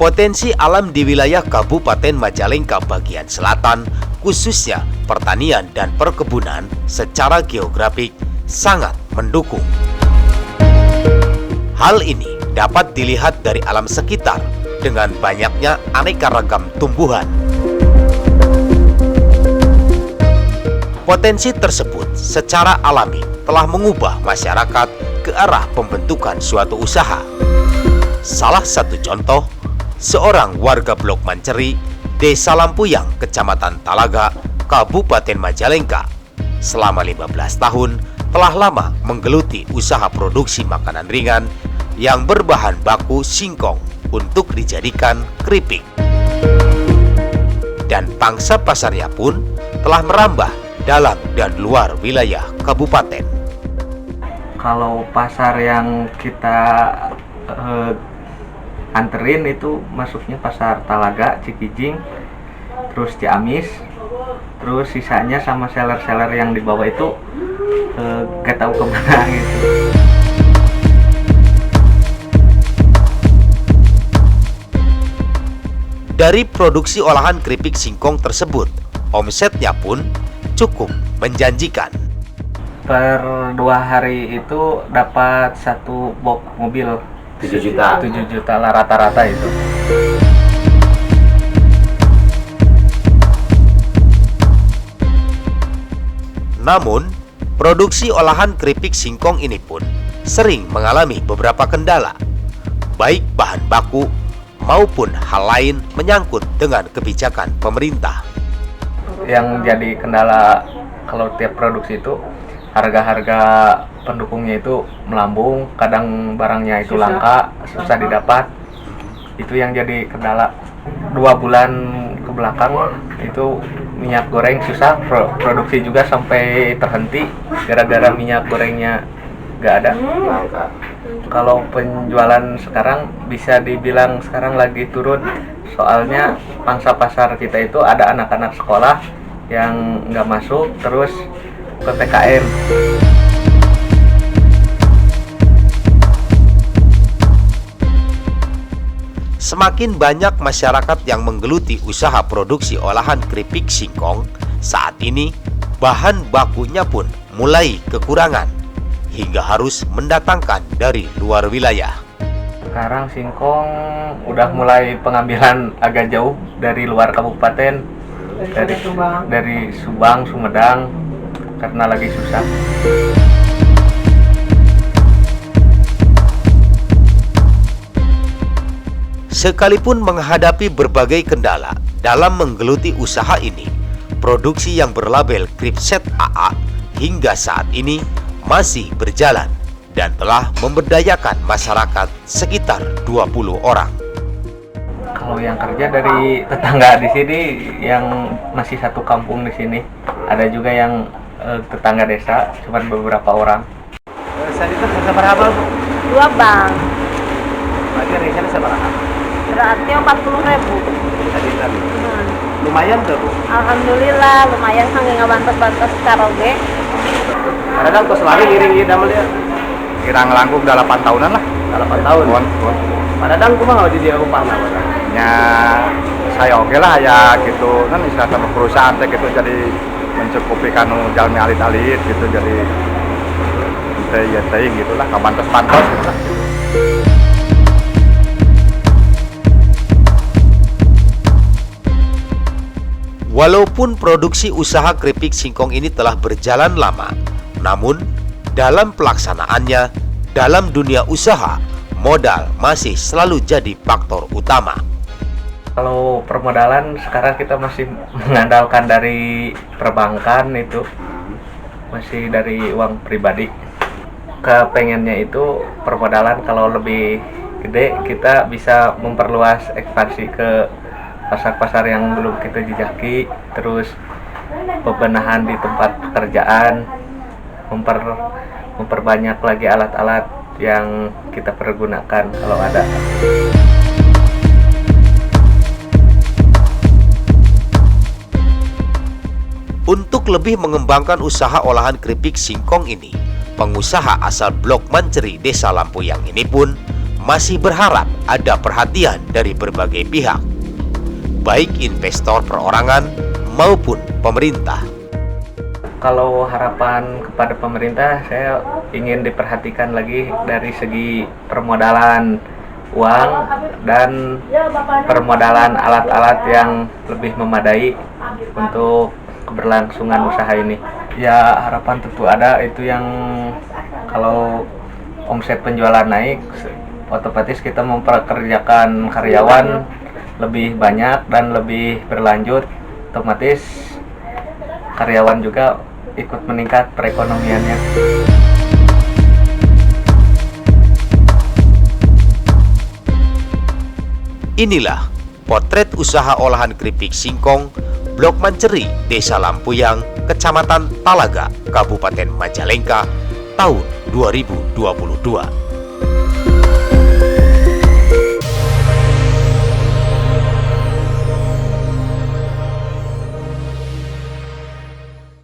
Potensi alam di wilayah Kabupaten Majalengka bagian selatan, khususnya pertanian dan perkebunan secara geografik, sangat mendukung. Hal ini dapat dilihat dari alam sekitar dengan banyaknya aneka ragam tumbuhan. Potensi tersebut secara alami telah mengubah masyarakat ke arah pembentukan suatu usaha. Salah satu contoh, seorang warga Blok Manceri, Desa Lampuyang, Kecamatan Talaga, Kabupaten Majalengka, selama 15 tahun telah lama menggeluti usaha produksi makanan ringan yang berbahan baku singkong untuk dijadikan keripik. Dan pangsa pasarnya pun telah merambah dalam dan luar wilayah kabupaten. Kalau pasar yang kita anterin itu masuknya pasar Talaga, Cikijing, terus Ciamis, terus sisanya sama seller-seller yang di bawah itu gak tahu kemana gitu. Dari produksi olahan keripik singkong tersebut, omsetnya pun cukup menjanjikan. Per 2 hari itu dapat 1 box mobil 7 juta lah rata-rata itu. Namun, produksi olahan keripik singkong ini pun sering mengalami beberapa kendala, baik bahan baku maupun hal lain menyangkut dengan kebijakan pemerintah. Yang jadi kendala kalau tiap produksi itu harga-harga pendukungnya itu melambung, kadang barangnya itu langka, susah didapat. Itu yang jadi kendala. 2 bulan ke belakang itu minyak goreng susah, produksi juga sampai terhenti gara-gara minyak gorengnya nggak ada. Kalau penjualan sekarang bisa dibilang sekarang lagi turun, soalnya pangsa pasar kita itu ada anak-anak sekolah yang nggak masuk, terus PPKM. Semakin banyak masyarakat yang menggeluti usaha produksi olahan keripik singkong, saat ini bahan bakunya pun mulai kekurangan hingga harus mendatangkan dari luar wilayah. Sekarang singkong udah mulai pengambilan agak jauh dari luar kabupaten, dari Subang, Sumedang, karena lagi susah. Sekalipun menghadapi berbagai kendala dalam menggeluti usaha ini, produksi yang berlabel Kripset AA hingga saat ini masih berjalan dan telah memberdayakan masyarakat sekitar 20 orang. Kalau yang kerja dari tetangga di sini yang masih satu kampung di sini, ada juga yang tetangga desa, cuma beberapa orang. Saat itu seberapa Bu? 2 bang, Berarti rencana seberapa? berarti 40.000. Tadi. Lumayan tuh Bu. Alhamdulillah lumayan sange ngabantos-bantos karoge. Karena kan kos lari ngiring damel dia. Kira ngelangkung 8 tahunan lah. 8 tahun. Padahal kumaha nggak jadi upahna nya saya oke lah ya gitu kan bisa sama perusahaan teh gitu jadi mencukupi kanu jalmi alit-alit gitu jadi teh gitulah kabantos-pantos gitu lah. Walaupun produksi usaha keripik singkong ini telah berjalan lama, namun dalam pelaksanaannya, dalam dunia usaha, modal masih selalu jadi faktor utama. Kalau permodalan sekarang kita masih mengandalkan dari perbankan, itu masih dari uang pribadi. Kepengennya itu permodalan kalau lebih gede kita bisa memperluas ekspansi ke pasar-pasar yang belum kita jejaki, terus pembenahan di tempat pekerjaan, memperbanyak lagi alat-alat yang kita pergunakan kalau ada. Untuk lebih mengembangkan usaha olahan keripik singkong ini, pengusaha asal Blok Manceri, Desa Lampuyang ini pun masih berharap ada perhatian dari berbagai pihak, baik investor perorangan maupun pemerintah. Kalau harapan kepada pemerintah, saya ingin diperhatikan lagi dari segi permodalan uang dan permodalan alat-alat yang lebih memadai untuk keberlangsungan usaha ini. Ya, harapan tentu ada, itu yang kalau omset penjualan naik, otomatis kita memperkerjakan karyawan lebih banyak dan lebih berlanjut, otomatis karyawan juga ikut meningkat perekonomiannya. Inilah potret usaha olahan keripik singkong Blok Manceri, Desa Lampuyang, Kecamatan Talaga, Kabupaten Majalengka, tahun 2022.